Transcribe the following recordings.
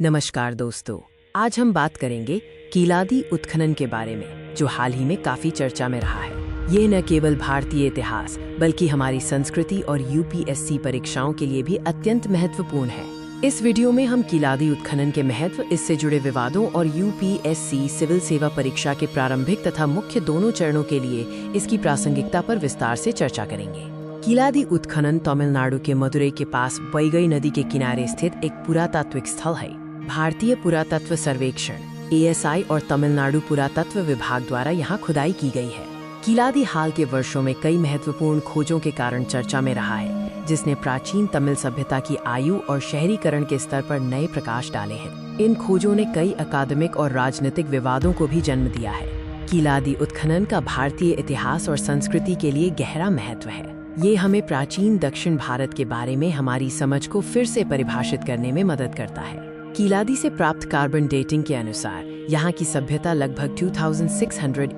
नमस्कार दोस्तों, आज हम बात करेंगे कीलादी उत्खनन के बारे में, जो हाल ही में काफी चर्चा में रहा है। ये न केवल भारतीय इतिहास बल्कि हमारी संस्कृति और यूपीएससी परीक्षाओं के लिए भी अत्यंत महत्वपूर्ण है। इस वीडियो में हम कीलादी उत्खनन के महत्व, इससे जुड़े विवादों और यूपीएससी सिविल सेवा परीक्षा के प्रारंभिक तथा मुख्य दोनों चरणों के लिए इसकी प्रासंगिकता पर विस्तार से चर्चा करेंगे। कीलादी उत्खनन तमिलनाडु के मदुरई के पास वैगई नदी के किनारे स्थित एक पुरातात्विक स्थल है। भारतीय पुरातत्व सर्वेक्षण (एएसआई) और तमिलनाडु पुरातत्व विभाग द्वारा यहाँ खुदाई की गई है। कीलादी हाल के वर्षों में कई महत्वपूर्ण खोजों के कारण चर्चा में रहा है, जिसने प्राचीन तमिल सभ्यता की आयु और शहरीकरण के स्तर पर नए प्रकाश डाले हैं। इन खोजों ने कई अकादमिक और राजनीतिक विवादों को भी जन्म दिया है। कीलादी उत्खनन का भारतीय इतिहास और संस्कृति के लिए गहरा महत्व है। ये हमें प्राचीन दक्षिण भारत के बारे में हमारी समझ को फिर से परिभाषित करने में मदद करता है। कीलादी से प्राप्त कार्बन डेटिंग के अनुसार यहाँ की सभ्यता लगभग 2600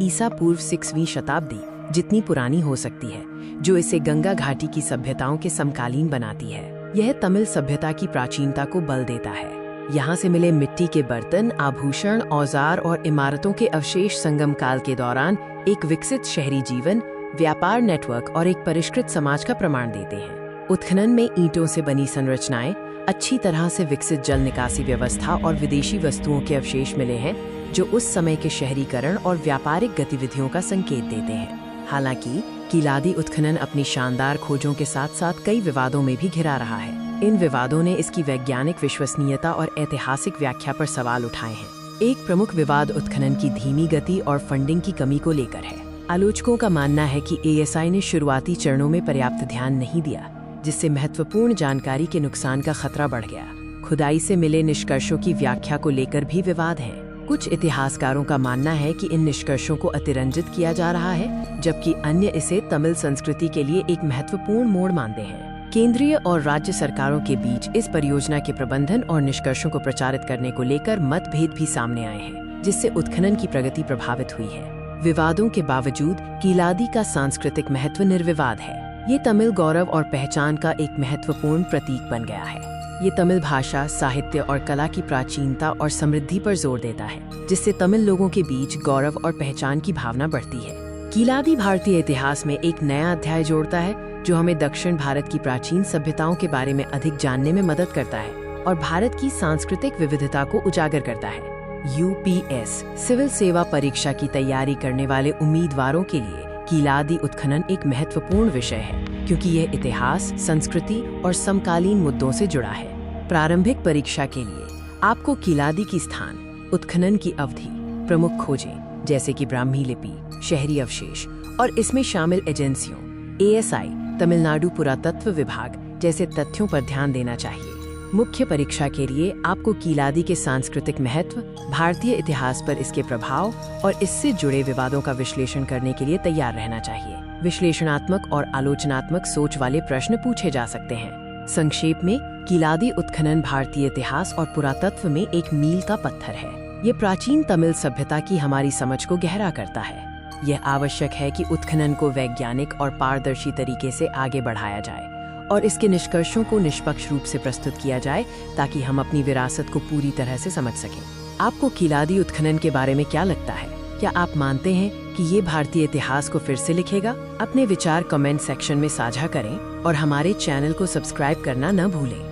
ईसा पूर्व 6वीं शताब्दी जितनी पुरानी हो सकती है, जो इसे गंगा घाटी की सभ्यताओं के समकालीन बनाती है। यह तमिल सभ्यता की प्राचीनता को बल देता है। यहाँ से मिले मिट्टी के बर्तन, आभूषण, औजार और इमारतों के अवशेष संगम काल के दौरान एक विकसित शहरी जीवन, व्यापार नेटवर्क और एक परिष्कृत समाज का प्रमाण देते हैं। उत्खनन में ईंटों से बनी संरचनाएं, अच्छी तरह से विकसित जल निकासी व्यवस्था और विदेशी वस्तुओं के अवशेष मिले हैं, जो उस समय के शहरीकरण और व्यापारिक गतिविधियों का संकेत देते हैं। हालांकि कीलादी उत्खनन अपनी शानदार खोजों के साथ साथ कई विवादों में भी घिरा रहा है। इन विवादों ने इसकी वैज्ञानिक विश्वसनीयता और ऐतिहासिक व्याख्या पर सवाल उठाए हैं। एक प्रमुख विवाद उत्खनन की धीमी गति और फंडिंग की कमी को लेकर है। आलोचकों का मानना है कि एएसआई ने शुरुआती चरणों में पर्याप्त ध्यान नहीं दिया, जिससे महत्वपूर्ण जानकारी के नुकसान का खतरा बढ़ गया। खुदाई से मिले निष्कर्षों की व्याख्या को लेकर भी विवाद है। कुछ इतिहासकारों का मानना है कि इन निष्कर्षों को अतिरंजित किया जा रहा है, जबकि अन्य इसे तमिल संस्कृति के लिए एक महत्वपूर्ण मोड़ मानते हैं। केंद्रीय और राज्य सरकारों के बीच इस परियोजना के प्रबंधन और निष्कर्षों को प्रचारित करने को लेकर मतभेद भी सामने आए हैं, जिससे उत्खनन की प्रगति प्रभावित हुई है। विवादों के बावजूद कीलादी का सांस्कृतिक महत्व निर्विवाद है। ये तमिल गौरव और पहचान का एक महत्वपूर्ण प्रतीक बन गया है। ये तमिल भाषा, साहित्य और कला की प्राचीनता और समृद्धि पर जोर देता है, जिससे तमिल लोगों के बीच गौरव और पहचान की भावना बढ़ती है। कीलादी भारतीय इतिहास में एक नया अध्याय जोड़ता है, जो हमें दक्षिण भारत की प्राचीन सभ्यताओं के बारे में अधिक जानने में मदद करता है और भारत की सांस्कृतिक विविधता को उजागर करता है। यूपीएस सिविल सेवा परीक्षा की तैयारी करने वाले उम्मीदवारों के लिए कीलादी उत्खनन एक महत्वपूर्ण विषय है, क्योंकि यह इतिहास, संस्कृति और समकालीन मुद्दों से जुड़ा है। प्रारंभिक परीक्षा के लिए आपको कीलादी की स्थान, उत्खनन की अवधि, प्रमुख खोजें जैसे कि ब्राह्मी लिपि, शहरी अवशेष और इसमें शामिल एजेंसियों एएसआई, तमिलनाडु पुरातत्व विभाग जैसे तथ्यों पर ध्यान देना चाहिए। मुख्य परीक्षा के लिए आपको कीलादी के सांस्कृतिक महत्व, भारतीय इतिहास पर इसके प्रभाव और इससे जुड़े विवादों का विश्लेषण करने के लिए तैयार रहना चाहिए। विश्लेषणात्मक और आलोचनात्मक सोच वाले प्रश्न पूछे जा सकते हैं। संक्षेप में, कीलादी उत्खनन भारतीय इतिहास और पुरातत्व में एक मील का पत्थर है। ये प्राचीन तमिल सभ्यता की हमारी समझ को गहरा करता है। यह आवश्यक है कि उत्खनन को वैज्ञानिक और पारदर्शी तरीके से आगे बढ़ाया जाए और इसके निष्कर्षों को निष्पक्ष रूप से प्रस्तुत किया जाए, ताकि हम अपनी विरासत को पूरी तरह से समझ सकें। आपको कीलादी उत्खनन के बारे में क्या लगता है? क्या आप मानते हैं कि ये भारतीय इतिहास को फिर से लिखेगा? अपने विचार कमेंट सेक्शन में साझा करें और हमारे चैनल को सब्सक्राइब करना न भूलें।